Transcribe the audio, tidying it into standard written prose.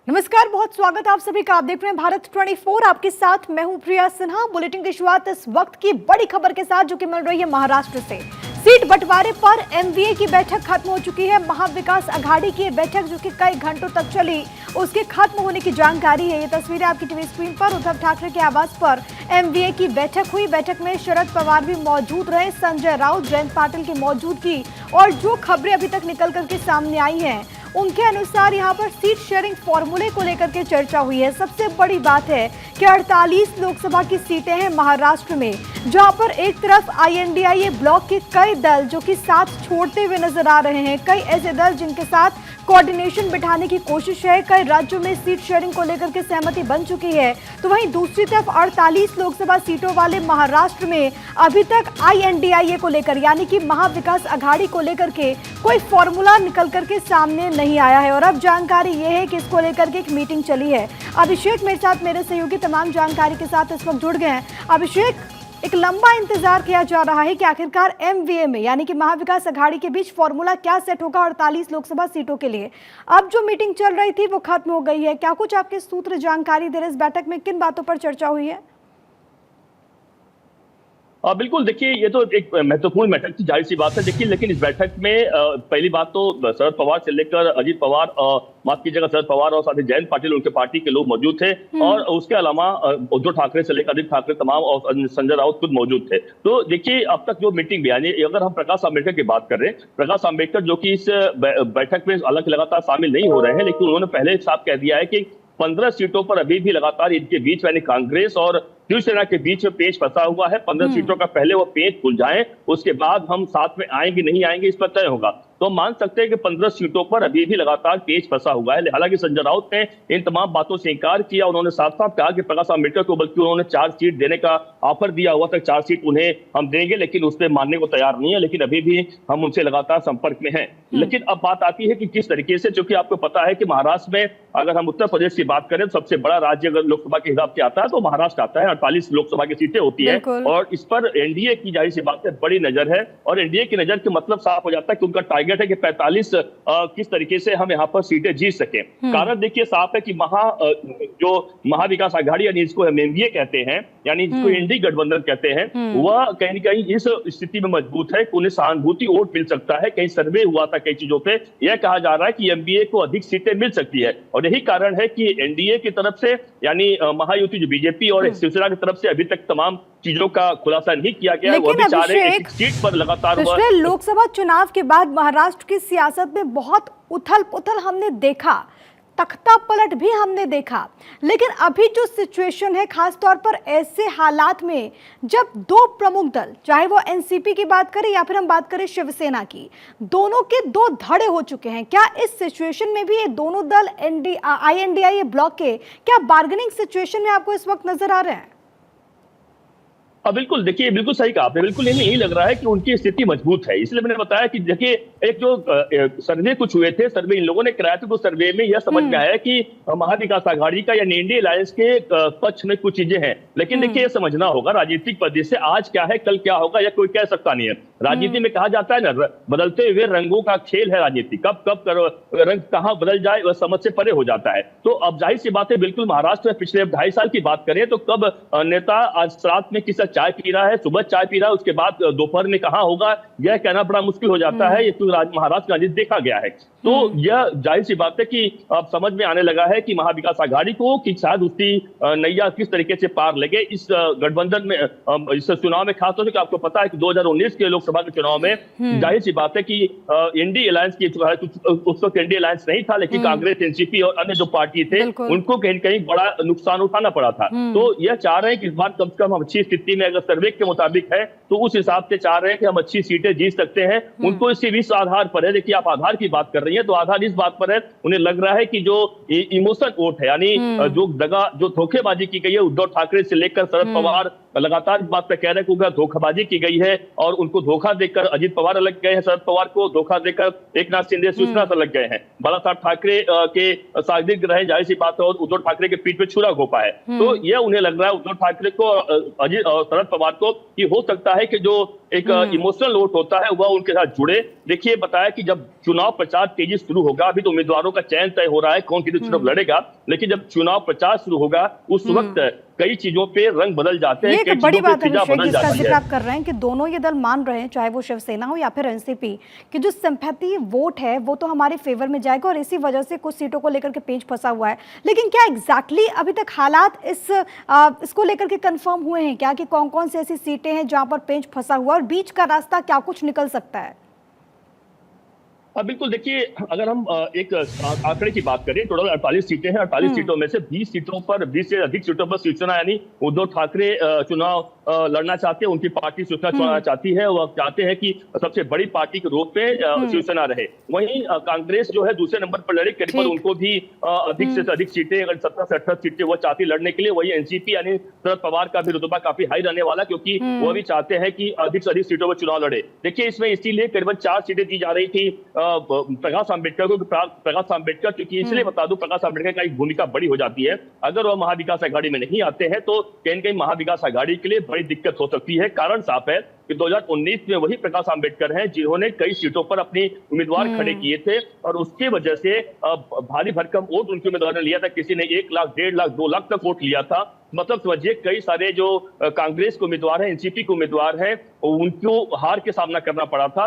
नमस्कार, बहुत स्वागत आप सभी का। आप देख रहे हैं भारत 24। आपके साथ मैं हूं प्रिया सिन्हा। बुलेटिन की शुरुआत इस वक्त की बड़ी खबर के साथ जो कि मिल रही है महाराष्ट्र से। सीट बंटवारे पर एमवीए की बैठक खत्म हो चुकी है। महाविकास अघाड़ी की बैठक जो कि कई घंटों तक चली, उसके खत्म होने की जानकारी है। ये तस्वीरें आपकी टीवी स्क्रीन पर। उद्धव ठाकरे के आवास पर एमवीए की बैठक हुई। बैठक में शरद पवार भी मौजूद रहे, संजय राउत, जयंत पाटिल की मौजूदगी। और जो खबरें अभी तक निकल करके सामने आई हैं, उनके अनुसार यहां पर सीट शेयरिंग फॉर्मूले को लेकर के चर्चा हुई है। सबसे बड़ी बात है कि 48 लोकसभा की सीटें हैं महाराष्ट्र में, जहां पर एक तरफ आईएनडीआईए ब्लॉक के कई दल जो कि साथ छोड़ते हुए नजर आ रहे हैं, कई ऐसे दल जिनके साथ कोऑर्डिनेशन बिठाने की कोशिश है, कई राज्यों में सीट शेयरिंग को लेकर के सहमति बन चुकी है। तो वहीं दूसरी तरफ 48 लोकसभा सीटों वाले महाराष्ट्र में अभी तक आईएनडीआईए को लेकर यानी कि महाविकास अघाड़ी को लेकर के कोई फॉर्मूला निकल करके सामने नहीं आया है। और अब जानकारी यह है कि इसको लेकर के एक मीटिंग चली है। अभिषेक मेरे साथ, मेरे सहयोगी तमाम जानकारी के साथ इस वक्त जुड़ गए हैं। अभिषेक, एक लंबा इंतजार किया जा रहा है कि आखिरकार एमवीए में यानी कि महाविकास अघाड़ी के बीच फॉर्मूला क्या सेट होगा 48 लोकसभा सीटों के लिए। अब जो मीटिंग चल रही थी वो खत्म हो गई है। क्या कुछ आपके सूत्र जानकारी दे रहे, इस बैठक में किन बातों पर चर्चा हुई है? बिल्कुल, देखिए ये तो एक महत्वपूर्ण बैठक थी, जाहिर सी बात है। देखिए लेकिन इस बैठक में पहली बात तो शरद पवार से लेकर अजीत पवार, माफ कीजिएगा, शरद पवार और साथ ही जयंत पाटिल, उनके पार्टी के लोग मौजूद थे। और उसके अलावा उद्धव ठाकरे से लेकर आदित्य ठाकरे तमाम और संजय राउत खुद मौजूद थे। तो देखिए अब तक जो मीटिंग यानी अगर हम प्रकाश आंबेडकर की बात कर रहे हैं, प्रकाश आंबेडकर जो कि इस बैठक में हालांकि लगातार शामिल नहीं हो रहे हैं, लेकिन उन्होंने पहले साफ कह दिया है कि 15 सीटों पर अभी भी लगातार इनके बीच यानी कांग्रेस और शिवसेना के बीच में पेच फंसा हुआ है। 15 सीटों का पहले वो पेच सुलझाएं, उसके बाद हम साथ में आएंगे नहीं आएंगे इस पर तय होगा। तो मान सकते हैं कि 15 सीटों पर अभी भी लगातार पेच फंसा हुआ है। हालांकि संजय राउत ने इन तमाम बातों से इंकार किया। उन्होंने साफ साफ कहा कि प्रकाश आंबेडकर को बल्कि उन्होंने 4 सीट देने का ऑफर दिया हुआ था, 4 सीट उन्हें हम देंगे, लेकिन उस पर मानने को तैयार नहीं है। लेकिन अभी भी हम उनसे लगातार संपर्क में हैं। लेकिन अब बात आती है कि किस तरीके से, चूंकि आपको पता है कि महाराष्ट्र में अगर हम उत्तर प्रदेश की बात करें तो सबसे बड़ा राज्य अगर लोकसभा के हिसाब से आता है तो महाराष्ट्र आता है। 48 लोकसभा की सीटें होती है और इस पर एनडीए की जाहिर सी बात है बड़ी नजर है। और एनडीए की नजर के मतलब साफ हो जाता है कि उनका टारगेट है कि 45 किस तरीके से हम यहाँ पर सीटें जीत सके। कारण देखिए साफ है कि जो महाविकास अघाड़ी यानी इसको हम एनडीए कहते हैं, यानी इसको एनडीए गठबंधन कहते हैं, वह कहीं न कहीं इस स्थिति में मजबूत है कि उन्हें सहानुभूति वोट मिल सकता है। कहीं सर्वे हुआ था कई चीजों पे, यह कहा जा रहा है कि एमवीए को अधिक सीटें मिल सकती है। और यही कारण है कि एनडीए की तरफ से यानी महायुति जो बीजेपी और शिवसेना की तरफ से अभी तक तमाम चीजों का खुलासा नहीं किया गया। वो भी चाह रहे हैं एक सीट पर लगातार पिछले लोकसभा चुनाव के बाद महाराष्ट्र की सियासत में बहुत उथल पुथल हमने देखा, तख्ता पलट भी हमने देखा। लेकिन अभी जो सिचुएशन है, खासतौर पर ऐसे हालात में जब दो प्रमुख दल, चाहे वो एनसीपी की बात करें या फिर हम बात करें शिवसेना की, दोनों के दो धड़े हो चुके हैं। क्या इस सिचुएशन में भी ये दोनों दल आईएनडीआईए ब्लॉक के क्या बार्गेनिंग सिचुएशन में आपको इस वक्त नजर आ रहे हैं? बिल्कुल, देखिए बिल्कुल सही कहा आपने। बिल्कुल यही लग रहा है कि उनकी स्थिति मजबूत है। इसलिए मैंने बताया कि देखिए एक जो सर्वे कुछ हुए थे, सर्वे इन लोगों ने कराया था, तो सर्वे में यह समझ में आया कि महाविकास अघाड़ी का या एनडीए अलायंस के पक्ष में कुछ चीजें हैं। लेकिन देखिए यह समझना होगा राजनीतिक परिदृश्य आज क्या है कल क्या होगा यह कोई कह सकता नहीं है। राजनीति में कहा जाता है ना, बदलते हुए रंगों का खेल है राजनीति। कब कब रंग कहाँ बदल जाए वह समझ से परे हो जाता है। तो अब जाहिर सी बात है, बिल्कुल महाराष्ट्र में पिछले 2.5 साल की बात करें तो कब नेता आज रात में किसी चाय पी रहा है, सुबह चाय पी रहा है, उसके बाद दोपहर में कहां होगा यह कहना बड़ा मुश्किल हो जाता है। ये तो महाराष्ट्र राजनीति देखा गया है। तो यह जाहिर सी बात है कि अब समझ में आने लगा है कि महाविकास अघाड़ी को कि शायद उसकी नैया किस तरीके से पार लगे इस गठबंधन में, इस चुनाव में। खासतौर से आपको पता है कि 2019 के लोकसभा के चुनाव में जाहिर सी बात है कि एनडीए अलायंस की, उस वक्त एनडीए अलायंस नहीं था, लेकिन कांग्रेस, एनसीपी और अन्य जो पार्टी थे उनको कहीं कहीं बड़ा नुकसान उठाना पड़ा था। तो यह चाह रहे हैं कि इस बार कम से कम हम अच्छी स्थिति में, अगर सर्वे के मुताबिक है तो उस हिसाब से चाह रहे हैं कि हम अच्छी सीटें जीत सकते हैं। उनको इस आधार पर है, देखिए आप आधार की बात कर रही है तो आधार इस बात पर है, उन्हें लग रहा है कि जो इमोशन वोट है यानी जो धोखेबाजी की गई है उद्धव ठाकरे से लेकर शरद पवार लगातार इस बात पे कह रहे हैं कि उनका धोखाबाजी की गई है और उनको धोखा देकर अजित पवार अलग गए हैं, शरद पवार को धोखा देकर एकनाथ शिंदे शिवसेना से अलग गए हैं। बाला साहब ठाकरे के साजिश रहे, जाहिर सी बात है, और उद्धव ठाकरे के पीठ पे छुरा घोपा है। तो यह उन्हें लग रहा है उद्धव ठाकरे को, अजित और शरद पवार को, कि हो सकता है कि जो एक इमोशनल वोट होता है वह उनके साथ जुड़े। देखिए, बताया कि जब चुनाव प्रचार तेजी शुरू होगा, अभी तो उम्मीदवारों का चयन तय हो रहा है कौन कितने चुनाव लड़ेगा, लेकिन जब चुनाव प्रचार शुरू होगा उस वक्त कई चीजों पे रंग बदल जाते हैं। ये एक बड़ी बात है अभिषेक, जिसका जिक्र है। आप कर रहे हैं कि दोनों ये दल मान रहे हैं, चाहे वो शिवसेना हो या फिर एनसीपी, कि जो सिंपैथी वोट है वो तो हमारे फेवर में जाएगा और इसी वजह से कुछ सीटों को लेकर के पेंच फंसा हुआ है। लेकिन क्या एग्जैक्टली अभी तक हालात इसको लेकर के कंफर्म हुए हैं क्या, कि कौन कौन सी ऐसी सीटें हैं जहां पर पेंच फंसा हुआ है और बीच का रास्ता क्या कुछ निकल सकता है? बिल्कुल, देखिए, अगर हम एक आंकड़े की बात करें, टोटल 48 सीटें हैं। 48 सीटों में से 20 से अधिक सीटों पर शिवसेना यानी उद्धव ठाकरे चुनाव लड़ना चाहते हैं, उनकी पार्टी शिवसेना चुनाव चाहती है। वह चाहते हैं कि सबसे बड़ी पार्टी के रूप में शिवसेना रहे। वहीं कांग्रेस जो है दूसरे नंबर पर लड़े, करीबन उनको भी अधिक से अधिक सीटें, अगर 17 से 18 सीटें वो चाहती लड़ने के लिए। वही एनसीपी यानी शरद पवार का भी रुतबा काफी हाई रहने वाला, क्योंकि वो भी चाहते हैं कि अधिक से अधिक सीटों पर चुनाव लड़े। देखिए, इसमें इसीलिए करीबन 4 सीटें दी जा रही थी प्रकाश आंबेडकर को। प्रकाश आंबेडकर, क्योंकि इसलिए बता दूं, प्रकाश आंबेडकर का एक भूमिका बड़ी हो जाती है। अगर वह महाविकास आघाड़ी में नहीं आते हैं तो कहीं न कहीं महाविकास आघाड़ी के लिए बड़ी दिक्कत हो सकती है। कारण साफ है कि 2019 में वही प्रकाश आंबेडकर हैं जिन्होंने कई सीटों पर अपनी उम्मीदवार खड़े किए थे और उसकी वजह से भारी भरकम वोट उनके उम्मीदवार ने लिया था। किसी ने 1 लाख, 1.5 लाख, 2 लाख तक वोट लिया था। मतलब समझिए, कई सारे जो कांग्रेस के उम्मीदवार हैं, एनसीपी के उम्मीदवार हैं, उनको हार के सामना करना पड़ा था।